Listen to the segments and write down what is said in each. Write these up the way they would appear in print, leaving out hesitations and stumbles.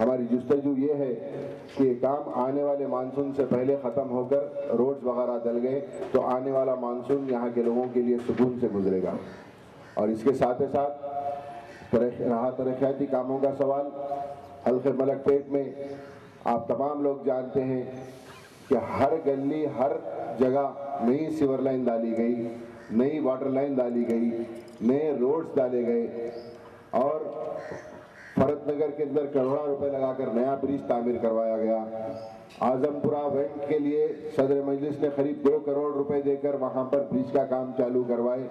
ہماری جستجو یہ ہے کہ یہ کام آنے والے مانسون سے پہلے ختم ہو کر روڈز وغیرہ ڈل گئے تو آنے والا مانسون یہاں کے لوگوں کے لیے سکون سے گزرے گا. اور اس کے ساتھ ساتھ رہا ترقیاتی کاموں کا سوال. حلقہ ملک پیٹ میں آپ تمام لوگ جانتے ہیں کہ ہر گلی ہر جگہ نئی سیور لائن ڈالی گئی, نئی واٹر لائن ڈالی گئی, نئے روڈز ڈالے گئے, اور فرت نگر کے اندر کروڑوں روپے لگا کر نیا برج تعمیر کروایا گیا. اعظم پورہ وینٹ کے لیے صدر مجلس نے قریب 2 کروڑ روپے دے کر وہاں پر برج کا کام چالو کروائے,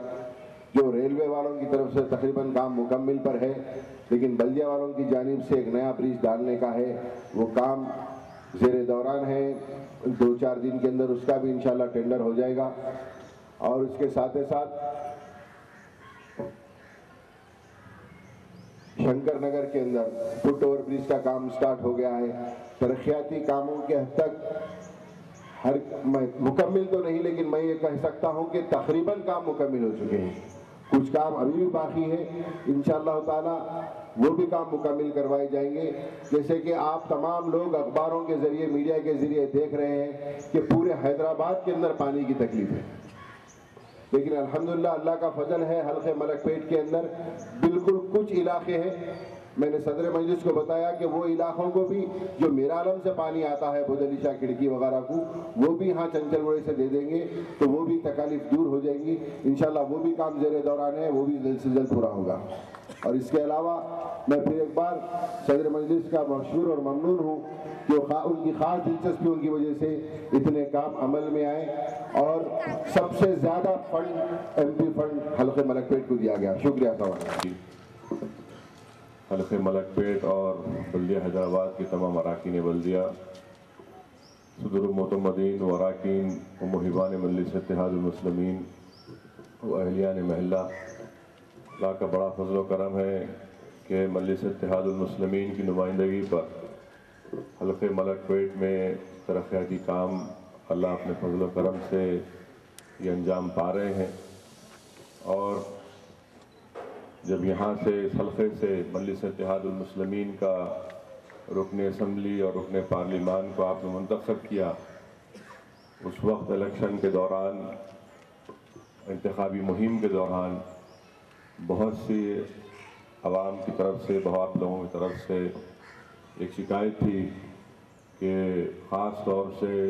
جو ریلوے والوں کی طرف سے تقریباً کام مکمل پر ہے, لیکن بلدیہ والوں کی جانب سے ایک نیا برج ڈالنے کا ہے. وہ کام زیر دوران ہے, 2-4 دن کے اندر اس کا بھی انشاءاللہ ٹینڈر ہو جائے گا. اور اس کے ساتھ شنکر نگر کے اندر فٹ اوور برج کا کام سٹارٹ ہو گیا ہے. ترقیاتی کاموں کے حد تک مکمل تو نہیں, لیکن میں یہ کہہ سکتا ہوں کہ تقریباً کام مکمل ہو چکے ہیں. کچھ کام ابھی بھی باقی ہے, انشاءاللہ تعالی وہ بھی کام مکمل کروائے جائیں گے. جیسے کہ آپ تمام لوگ اخباروں کے ذریعے, میڈیا کے ذریعے دیکھ رہے ہیں کہ پورے حیدرآباد کے اندر پانی کی تکلیف ہے, لیکن الحمدللہ اللہ کا فضل ہے حلقہ ملک پیٹ کے اندر بالکل کچھ علاقے ہیں. میں نے صدر مجلس کو بتایا کہ وہ علاقوں کو بھی جو میرا عالم سے پانی آتا ہے بدلی شاہ کھڑکی وغیرہ کو, وہ بھی یہاں چنچل گوڑے سے دے دیں گے تو وہ بھی تکالیف دور ہو جائیں گی انشاءاللہ. وہ بھی کام زیر دوران ہے, وہ بھی جلد سے جلد پورا ہوگا. اور اس کے علاوہ میں پھر ایک بار صدر مجلس کا مشکور اور ممنون ہوں کہ ان کی خاص دلچسپیوں کی وجہ سے اتنے کام عمل میں آئے, اور سب سے زیادہ فنڈ ایم پی فنڈ حلقہ ملک پیٹ کو دیا گیا. شکریہ. سوال حلقہ ملک پیٹ اور بلدیہ حیدرآباد کے تمام اراکین بلدیہ, صدور المعتمدین و اراکین و محبان مجلس اتحاد المسلمین و اہلیان محلہ, اللہ کا بڑا فضل و کرم ہے کہ مجلس اتحاد المسلمین کی نمائندگی پر حلقہ ملک پیٹ میں ترقیاتی کام اللہ اپنے فضل و کرم سے یہ انجام پا رہے ہیں. اور جب یہاں سے اس حلقے سے مجلس اتحاد المسلمین کا رکن اسمبلی اور رکن پارلیمان کو آپ نے منتخب کیا, اس وقت الیکشن کے دوران, انتخابی مہم کے دوران بہت سی عوام کی طرف سے, بہت لوگوں کی طرف سے ایک شکایت تھی کہ خاص طور سے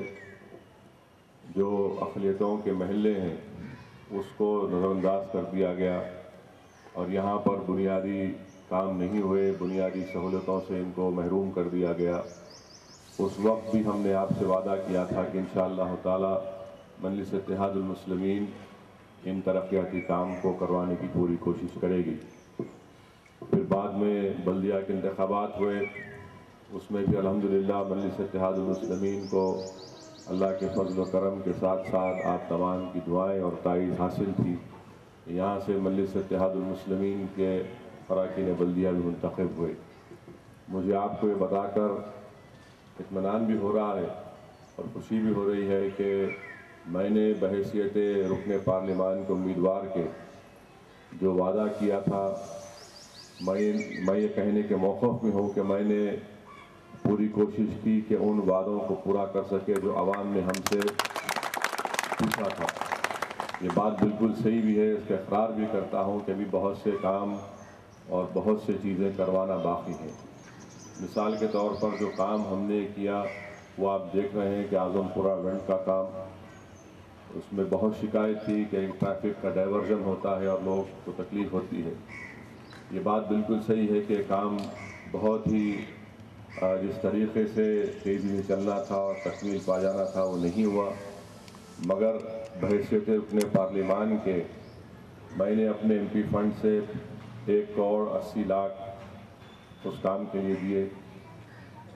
جو اقلیتوں کے محلے ہیں اس کو نظر انداز کر دیا گیا, اور یہاں پر بنیادی کام نہیں ہوئے, بنیادی سہولتوں سے ان کو محروم کر دیا گیا. اس وقت بھی ہم نے آپ سے وعدہ کیا تھا کہ انشاءاللہ تعالی مجلس اتحاد المسلمین ان ترقیاتی کام کو کروانے کی پوری کوشش کرے گی. پھر بعد میں بلدیہ کے انتخابات ہوئے, اس میں بھی الحمدللہ مجلس اتحاد المسلمین کو اللہ کے فضل و کرم کے ساتھ ساتھ آپ تمام کی دعائیں اور تائید حاصل تھی. یہاں سے مجلس اتحاد المسلمین کے اراکین بلدیہ بھی منتخب ہوئے. مجھے آپ کو یہ بتا کر اطمینان بھی ہو رہا ہے اور خوشی بھی ہو رہی ہے کہ میں نے بحیثیت رکن پارلیمان کے امیدوار کے جو وعدہ کیا تھا, میں یہ کہنے کے موقف میں ہوں کہ میں نے پوری کوشش کی کہ ان وعدوں کو پورا کر سکے جو عوام نے ہم سے پوچھا تھا. یہ بات بالکل صحیح بھی ہے, اس کا اقرار بھی کرتا ہوں کہ ابھی بہت سے کام اور بہت سے چیزیں کروانا باقی ہیں. مثال کے طور پر جو کام ہم نے کیا وہ آپ دیکھ رہے ہیں کہ اعظم پورہ وینٹ کا کام, اس میں بہت شکایت تھی کہ ٹریفک کا ڈائیورژن ہوتا ہے اور لوگ کو تکلیف ہوتی ہے. یہ بات بالکل صحیح ہے کہ کام بہت ہی جس طریقے سے تیزی سے چلنا تھا اور تکمیل پا جانا تھا وہ نہیں ہوا, مگر بحیثیت رکن پارلیمان کے میں نے اپنے ایم پی فنڈ سے 1 کروڑ 80 لاکھ اس کام کے لیے دیے.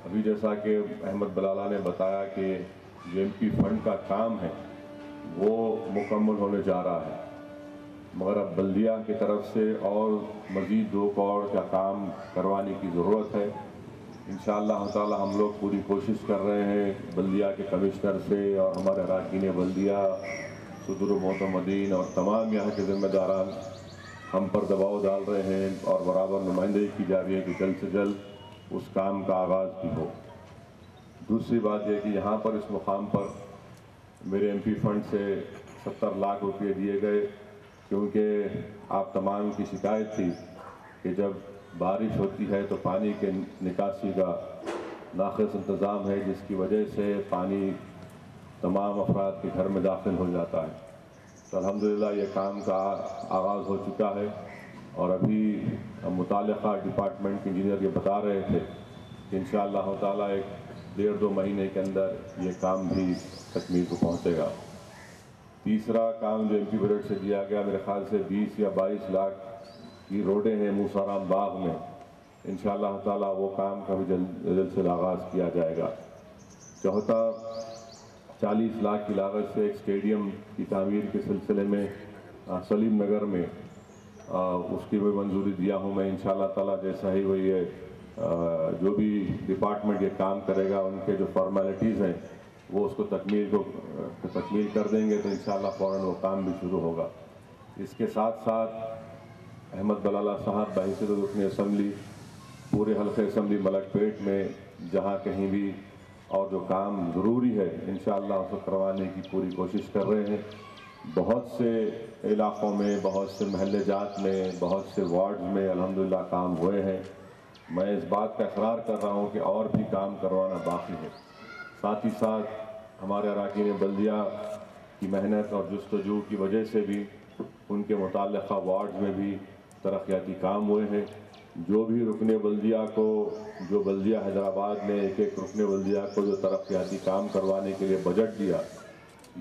ابھی جیسا کہ احمد بلالہ نے بتایا کہ جو ایم پی فنڈ کا کام ہے وہ مکمل ہونے جا رہا ہے, مگر اب بلدیہ کی طرف سے اور مزید 2 کروڑ کا کام کروانے کی ضرورت ہے. انشاءاللہ تعالی ہم لوگ پوری کوشش کر رہے ہیں بلدیہ کے کمشنر سے اور ہمارے اراکین بلدیہ, صدور المعتمدین اور تمام یہاں کے ذمہ داران ہم پر دباؤ ڈال رہے ہیں اور برابر نمائندگی کی جا رہی ہے کہ جلد سے جلد اس کام کا آغاز بھی ہو۔ دوسری بات یہ کہ یہاں پر اس مقام پر میرے MP فنڈ سے 70 لاکھ روپئے دیے گئے، کیونکہ آپ تمام کی شکایت تھی کہ جب بارش ہوتی ہے تو پانی کے نکاسی کا ناقص انتظام ہے، جس کی وجہ سے پانی تمام افراد کے گھر میں داخل ہو جاتا ہے۔ تو الحمدللہ یہ کام کا آغاز ہو چکا ہے، اور ابھی متعلقہ ڈپارٹمنٹ کے انجینئر یہ بتا رہے تھے کہ انشاءاللہ تعالیٰ 1-1.5-2 مہینے کے اندر یہ کام بھی تکمیل کو پہنچے گا۔ تیسرا کام جو MP بجٹ سے دیا گیا، میرے خیال سے 20 یا 22 لاکھ کی روڈیں ہیں موسارام باغ میں، انشاءاللہ تعالیٰ وہ کام کا بھی جلد سے آغاز کیا جائے گا۔ چوتھا 40 لاکھ کی لاگت سے ایک اسٹیڈیم کی تعمیر کے سلسلے میں سلیم نگر میں اس کی بھی منظوری دیا ہوں میں، انشاءاللہ تعالیٰ جیسا ہی وہ یہ جو بھی ڈپارٹمنٹ یہ کام کرے گا ان کے جو فارمیلٹیز ہیں وہ اس کو تکمیل کر دیں گے تو انشاءاللہ فوراً وہ کام بھی شروع ہوگا۔ اس کے ساتھ ساتھ احمد بلالہ صاحب بحیثیت رکن اسمبلی پورے حلقہ اسمبلی ملک پیٹ میں جہاں کہیں بھی اور جو کام ضروری ہے انشاءاللہ اس کو کروانے کی پوری کوشش کر رہے ہیں۔ بہت سے علاقوں میں، بہت سے محلے جات میں، بہت سے وارڈز میں الحمدللہ کام ہوئے ہیں۔ میں اس بات کا اقرار کر رہا ہوں کہ اور بھی کام کروانا باقی ہے۔ ساتھ ہی ساتھ ہمارے اراکین بلدیہ کی محنت اور جستجو کی وجہ سے بھی ان کے متعلقہ وارڈز میں بھی ترقیاتی کام ہوئے ہیں۔ جو بھی رکن بلدیہ کو، جو بلدیہ حیدرآباد نے ایک رکن بلدیہ کو جو ترقیاتی کام کروانے کے لیے بجٹ دیا،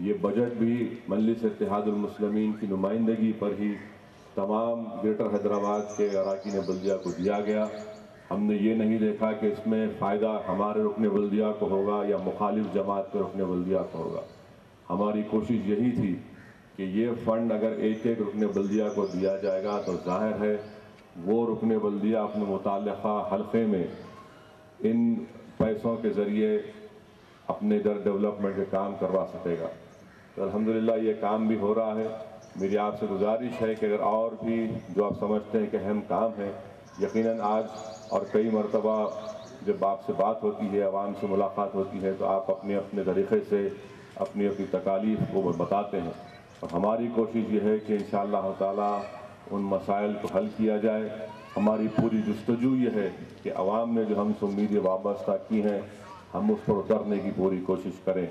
یہ بجٹ بھی مجلس اتحاد المسلمین کی نمائندگی پر ہی تمام گریٹر حیدرآباد کے اراکین بلدیہ کو دیا گیا۔ ہم نے یہ نہیں دیکھا کہ اس میں فائدہ ہمارے رکن بلدیہ کو ہوگا یا مخالف جماعت کے رکن بلدیہ کو ہوگا۔ ہماری کوشش یہی تھی کہ یہ فنڈ اگر ایک رکن بلدیہ کو دیا جائے گا تو ظاہر ہے وہ رکن بلدیہ اپنے متعلقہ حلقے میں ان پیسوں کے ذریعے اپنے ڈیولپمنٹ کے کام کروا سکے گا۔ تو الحمدللہ یہ کام بھی ہو رہا ہے۔ میری آپ سے گزارش ہے کہ اگر اور بھی جو آپ سمجھتے ہیں کہ اہم کام ہے، یقیناً آج اور کئی مرتبہ جب آپ سے بات ہوتی ہے، عوام سے ملاقات ہوتی ہے، تو آپ اپنے اپنے طریقے سے اپنی تکالیف کو بتاتے ہیں، اور ہماری کوشش یہ ہے کہ انشاءاللہ تعالیٰ ان مسائل کو حل کیا جائے۔ ہماری پوری جستجو یہ ہے کہ عوام نے جو ہم سے امیدیں وابستہ کی ہیں ہم اس پر اترنے کی پوری کوشش کریں،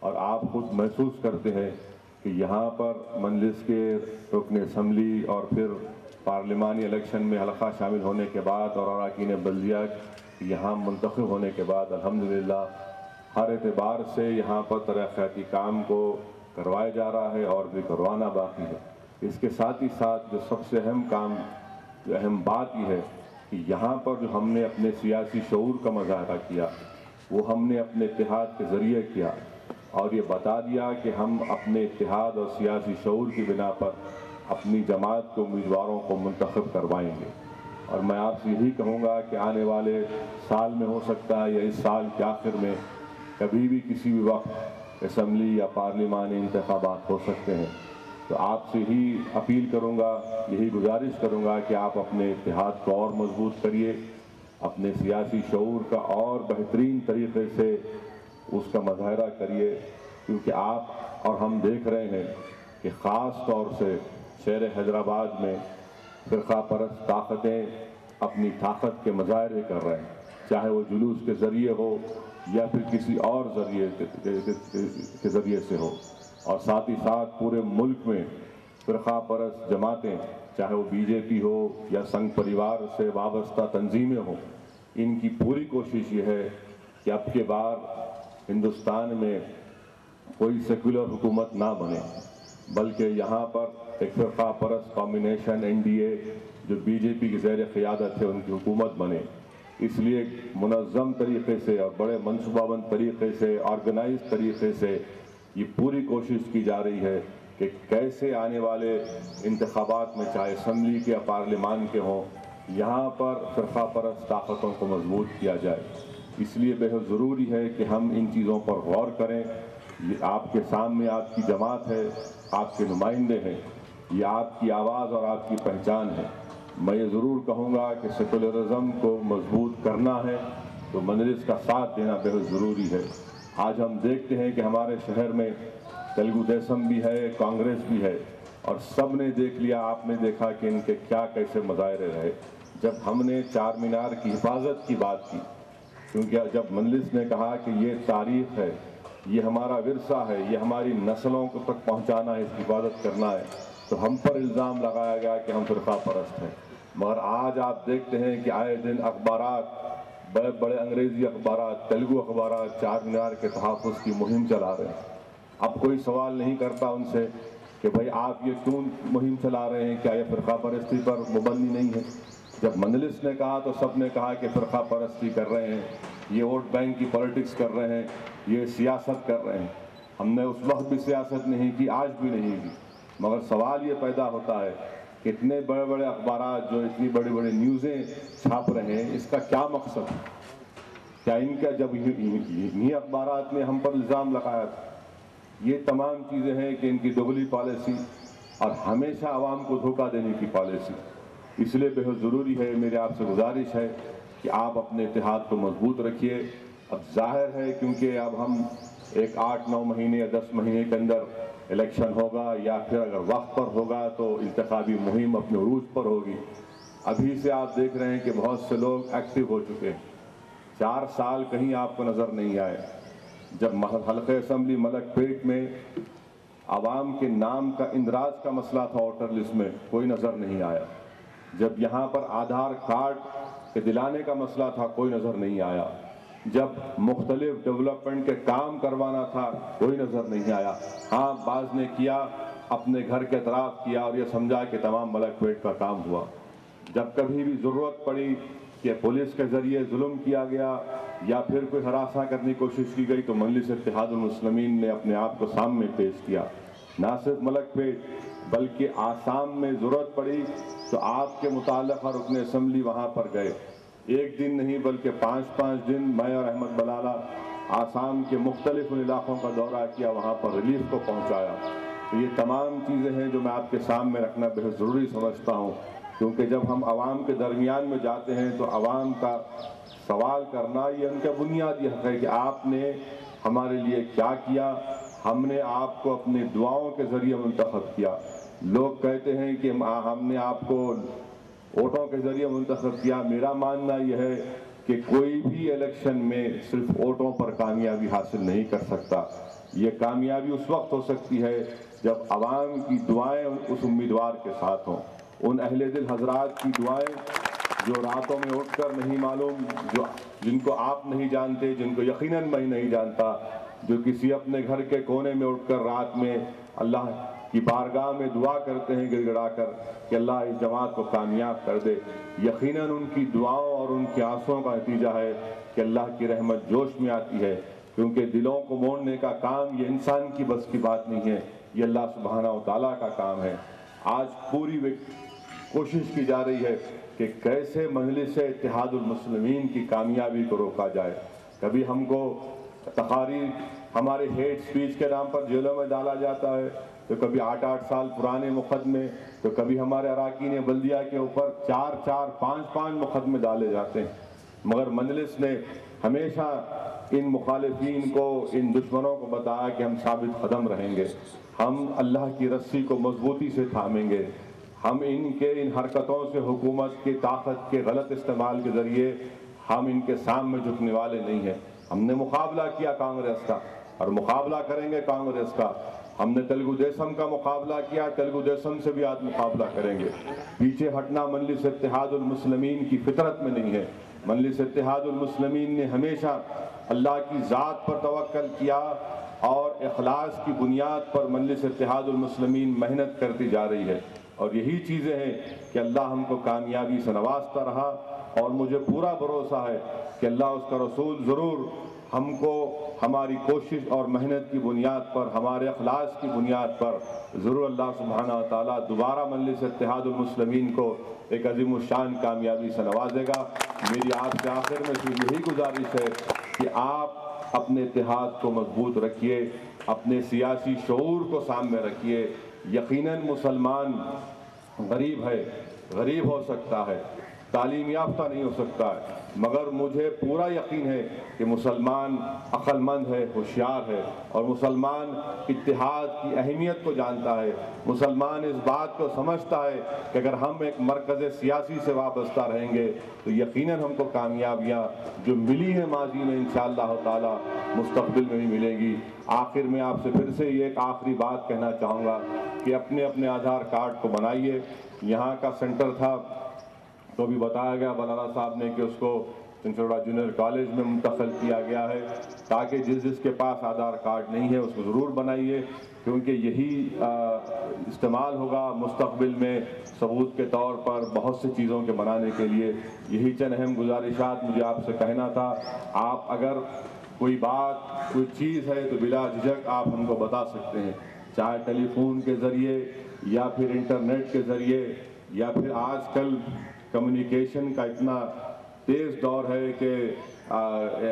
اور آپ خود محسوس کرتے ہیں کہ یہاں پر مجلس کے رکن اسمبلی اور پھر پارلیمانی الیکشن میں حلقہ شامل ہونے کے بعد اور اراکین بلدیہ یہاں منتخب ہونے کے بعد الحمدللہ ہر اعتبار سے یہاں پر ترقیاتی کام کو کروایا جا رہا ہے اور بھی کروانا باقی ہے۔ اس کے ساتھ ہی ساتھ جو سب سے اہم کام، جو اہم بات یہ ہے کہ یہاں پر جو ہم نے اپنے سیاسی شعور کا مظاہرہ کیا وہ ہم نے اپنے اتحاد کے ذریعے کیا، اور یہ بتا دیا کہ ہم اپنے اتحاد اور سیاسی شعور کی بنا پر اپنی جماعت کے امیدواروں کو منتخب کروائیں گے۔ اور میں آپ سے یہی کہوں گا کہ آنے والے سال میں ہو سکتا ہے یا اس سال کے آخر میں کبھی بھی کسی بھی وقت اسمبلی یا پارلیمانی انتخابات ہو سکتے ہیں، تو آپ سے ہی اپیل کروں گا، یہی گزارش کروں گا کہ آپ اپنے اتحاد کو اور مضبوط کریے، اپنے سیاسی شعور کا اور بہترین طریقے سے اس کا مظاہرہ کریے، کیونکہ آپ اور ہم دیکھ رہے ہیں کہ خاص طور سے شہر حیدرآباد میں فرقہ پرست طاقتیں اپنی طاقت کے مظاہرے کر رہے ہیں، چاہے وہ جلوس کے ذریعے ہو یا پھر کسی اور ذریعے کے ذریعے سے ہو، اور ساتھ ہی ساتھ پورے ملک میں فرقہ پرست جماعتیں، چاہے وہ BJP ہو یا سنگھ پریوار سے وابستہ تنظیمیں ہوں، ان کی پوری کوشش یہ ہے کہ اب کے بار ہندوستان میں کوئی سیکولر حکومت نہ بنے، بلکہ یہاں پر ایک فرقہ پرست کمبینیشن NDA جو BJP کی زیر قیادت ہے ان کی حکومت بنے۔ اس لیے منظم طریقے سے اور بڑے منصوبہ بند طریقے سے، آرگنائز طریقے سے یہ پوری کوشش کی جا رہی ہے کہ کیسے آنے والے انتخابات میں، چاہے اسمبلی کے یا پارلیمان کے ہوں، یہاں پر فرقہ پرست طاقتوں کو مضبوط کیا جائے۔ اس لیے بہت ضروری ہے کہ ہم ان چیزوں پر غور کریں۔ یہ آپ کے سامنے آپ کی جماعت ہے، آپ کے نمائندے ہیں، یہ آپ کی آواز اور آپ کی پہچان ہے۔ میں یہ ضرور کہوں گا کہ سیکولرزم کو مضبوط کرنا ہے تو مجلس کا ساتھ دینا بہت ضروری ہے۔ آج ہم دیکھتے ہیں کہ ہمارے شہر میں تلگو دیسم بھی ہے، کانگریس بھی ہے، اور سب نے دیکھ لیا، آپ نے دیکھا کہ ان کے کیا کیسے مظاہرے رہے جب ہم نے چار مینار کی حفاظت کی بات کی، کیونکہ جب مجلس نے کہا کہ یہ تاریخ ہے، یہ ہمارا ورثہ ہے، یہ ہماری نسلوں کو تک پہنچانا ہے، اس کی حفاظت کرنا ہے، تو ہم پر الزام لگایا گیا کہ ہم فرقہ پرست ہیں۔ مگر آج آپ دیکھتے ہیں کہ آئے دن اخبارات، بڑے بڑے انگریزی اخبارات، تیلگو اخبارات چار مینار کے تحفظ کی مہم چلا رہے ہیں۔ اب کوئی سوال نہیں کرتا ان سے کہ بھائی آپ یہ کیوں مہم چلا رہے ہیں، کیا یہ فرقہ پرستی پر مبنی نہیں ہے؟ جب مجلس نے کہا تو سب نے کہا کہ فرقہ پرستی کر رہے ہیں، یہ ووٹ بینک کی پالیٹکس کر رہے ہیں، یہ سیاست کر رہے ہیں۔ ہم نے اس وقت بھی سیاست نہیں کی، آج بھی نہیں کی، مگر سوال یہ پیدا ہوتا ہے کہ اتنے بڑے بڑے اخبارات جو اتنی بڑی بڑی نیوزیں چھاپ رہے ہیں، اس کا کیا مقصد ہے؟ کیا ان کا جب انہی اخبارات نے ہم پر الزام لگایا تھا؟ یہ تمام چیزیں ہیں کہ ان کی دوگلی پالیسی اور ہمیشہ عوام کو دھوکہ دینے کی پالیسی، اس لیے بہت ضروری ہے، میری آپ سے گزارش ہے کہ آپ اپنے اتحاد کو مضبوط رکھیے۔ اب ظاہر ہے کیونکہ اب ہم ایک 8-9 مہینے یا 10 مہینے کے اندر الیکشن ہوگا، یا پھر اگر وقت پر ہوگا تو انتخابی مہم اپنے عروج پر ہوگی۔ ابھی سے آپ دیکھ رہے ہیں کہ بہت سے لوگ ایکٹیو ہو چکے ہیں، 4 سال کہیں آپ کو نظر نہیں آئے۔ جب حلقہ اسمبلی ملک پیٹ میں عوام کے نام کا اندراج کا مسئلہ تھا ووٹر لسٹ میں، کوئی نظر نہیں آیا۔ جب یہاں پر آدھار کارڈ کے دلانے کا مسئلہ تھا، کوئی نظر نہیں آیا۔ جب مختلف ڈیولپمنٹ کے کام کروانا تھا، کوئی نظر نہیں آیا۔ ہاں، بعض نے کیا، اپنے گھر کے اطراف کیا اور یہ سمجھا کہ تمام ملک پیٹ کا کام ہوا۔ جب کبھی بھی ضرورت پڑی کہ پولیس کے ذریعے ظلم کیا گیا یا پھر کوئی ہراساں کرنے کی کوشش کی گئی تو مجلس اتحاد المسلمین نے اپنے آپ کو سامنے پیش کیا۔ نہ صرف ملک پیٹ بلکہ آسام میں ضرورت پڑی تو آپ کے متعلقہ رکن اسمبلی وہاں پر گئے، ایک دن نہیں بلکہ 5 دن میں اور احمد بلالہ آسام کے مختلف علاقوں کا دورہ کیا، وہاں پر ریلیف کو پہنچایا۔ تو یہ تمام چیزیں ہیں جو میں آپ کے سامنے رکھنا بہت ضروری سمجھتا ہوں، کیونکہ جب ہم عوام کے درمیان میں جاتے ہیں تو عوام کا سوال کرنا یہ ان کا بنیادی حق ہے کہ آپ نے ہمارے لیے کیا کیا، ہم نے آپ کو اپنی دعاؤں کے ذریعے منتخب کیا۔ لوگ کہتے ہیں کہ ہم نے آپ کو ووٹوں کے ذریعے منتخب کیا۔ میرا ماننا یہ ہے کہ کوئی بھی الیکشن میں صرف ووٹوں پر کامیابی حاصل نہیں کر سکتا۔ یہ کامیابی اس وقت ہو سکتی ہے جب عوام کی دعائیں اس امیدوار کے ساتھ ہوں، ان اہل دل حضرات کی دعائیں جو راتوں میں اٹھ کر نہیں معلوم، جن کو آپ نہیں جانتے، جن کو یقیناً میں نہیں جانتا، جو کسی اپنے گھر کے کونے میں اٹھ کر رات میں اللہ کی بارگاہ میں دعا کرتے ہیں گڑ گڑا کر کہ اللہ اس جماعت کو کامیاب کر دے، یقیناً ان کی دعاؤں اور ان کے آنسوؤں کا نتیجہ ہے کہ اللہ کی رحمت جوش میں آتی ہے، کیونکہ دلوں کو موڑنے کا کام یہ انسان کی بس کی بات نہیں ہے، یہ اللہ سبحانہ و تعالیٰ کا کام ہے۔ آج پوری کوشش کی جا رہی ہے کہ کیسے مجلس اتحاد المسلمین کی کامیابی کو روکا جائے۔ کبھی ہم کو تقاریر ہمارے ہیٹ سپیچ کے نام پر جیلوں میں ڈالا جاتا ہے، تو کبھی 8 سال پرانے مقدمے، تو کبھی ہمارے اراکین بلدیہ کے اوپر 4 5 مقدمے ڈالے جاتے ہیں، مگر مجلس نے ہمیشہ ان مخالفین کو، ان دشمنوں کو بتایا کہ ہم ثابت قدم رہیں گے، ہم اللہ کی رسی کو مضبوطی سے تھامیں گے، ہم ان حرکتوں سے حکومت کی طاقت کے غلط استعمال کے ذریعے ہم ان کے سامنے جھکنے والے نہیں ہیں۔ ہم نے مقابلہ کیا کانگریس کا اور مقابلہ کریں گے کانگریس کا، ہم نے تلگو دیسم کا مقابلہ کیا، تلگو دیسم سے بھی آج مقابلہ کریں گے۔ پیچھے ہٹنا مجلس اتحاد المسلمین کی فطرت میں نہیں ہے۔ مجلس اتحاد المسلمین نے ہمیشہ اللہ کی ذات پر توکل کیا اور اخلاص کی بنیاد پر مجلس اتحاد المسلمین محنت کرتی جا رہی ہے، اور یہی چیزیں ہیں کہ اللہ ہم کو کامیابی سے نوازتا رہا، اور مجھے پورا بھروسہ ہے کہ اللہ اس کا رسول ضرور ہم کو ہماری کوشش اور محنت کی بنیاد پر، ہمارے اخلاص کی بنیاد پر ضرور اللہ سبحانہ و تعالیٰ دوبارہ مجلس اتحاد المسلمین کو ایک عظیم الشان کامیابی سے نوازے گا۔ میری آپ سے آخر میں صرف یہی گزارش ہے کہ آپ اپنے اتحاد کو مضبوط رکھیے، اپنے سیاسی شعور کو سامنے رکھیے۔ یقیناً مسلمان غریب ہے، غریب ہو سکتا ہے، تعلیم یافتہ نہیں ہو سکتا ہے، مگر مجھے پورا یقین ہے کہ مسلمان عقل مند ہے، ہوشیار ہے، اور مسلمان اتحاد کی اہمیت کو جانتا ہے۔ مسلمان اس بات کو سمجھتا ہے کہ اگر ہم ایک مرکز سیاسی سے وابستہ رہیں گے تو یقیناً ہم کو کامیابیاں جو ملی ہیں ماضی میں انشاءاللہ تعالی مستقبل میں بھی ملیں گی۔ آخر میں آپ سے پھر سے یہ ایک آخری بات کہنا چاہوں گا کہ اپنے اپنے آدھار کارڈ کو بنائیے۔ یہاں کا سینٹر تھا تو بھی بتایا گیا بلالا صاحب نے کہ اس کو چنچوڑا جونیئر کالج میں منتقل کیا گیا ہے، تاکہ جس کے پاس آدھار کارڈ نہیں ہے اس کو ضرور بنائیے، کیونکہ یہی استعمال ہوگا مستقبل میں ثبوت کے طور پر بہت سی چیزوں کے بنانے کے لیے۔ یہی چند اہم گزارشات مجھے آپ سے کہنا تھا۔ آپ اگر کوئی بات کوئی چیز ہے تو بلا جھجک آپ ہم کو بتا سکتے ہیں، چاہے ٹیلی فون کے ذریعے یا پھر انٹرنیٹ کے ذریعے، یا پھر آج کل کمیونیکیشن کا اتنا تیز دور ہے کہ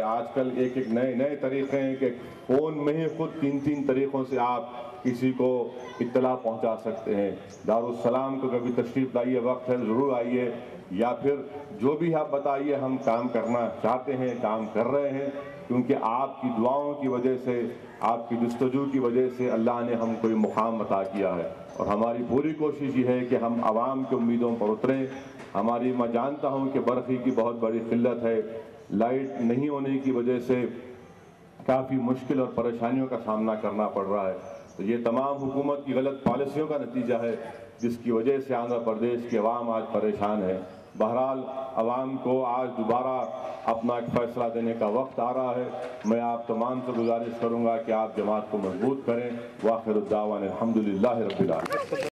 آج کل ایک نئے طریقے ہیں کہ فون میں ہی خود تین طریقوں سے آپ کسی کو اطلاع پہنچا سکتے ہیں۔ دارالسلام کو کبھی تشریف لائیے، وقت ہے ضرور آئیے، یا پھر جو بھی آپ بتائیے، ہم کام کرنا چاہتے ہیں، کام کر رہے ہیں، کیونکہ آپ کی دعاؤں کی وجہ سے، آپ کی جستجو کی وجہ سے اللہ نے ہم کو یہ مقام عطا کیا ہے، اور ہماری پوری کوشش یہ ہے کہ ہم عوام کی امیدوں پر اتریں۔ میں جانتا ہوں کہ برقی کی بہت بڑی قلت ہے، لائٹ نہیں ہونے کی وجہ سے کافی مشکل اور پریشانیوں کا سامنا کرنا پڑ رہا ہے، تو یہ تمام حکومت کی غلط پالیسیوں کا نتیجہ ہے، جس کی وجہ سے آندھرا پردیش کے عوام آج پریشان ہے۔ بہرحال عوام کو آج دوبارہ اپنا ایک فیصلہ دینے کا وقت آ رہا ہے۔ میں آپ تمام سے گزارش کروں گا کہ آپ جماعت کو مضبوط کریں۔ وآخر الدعوانا الحمدللہ رب العالمین۔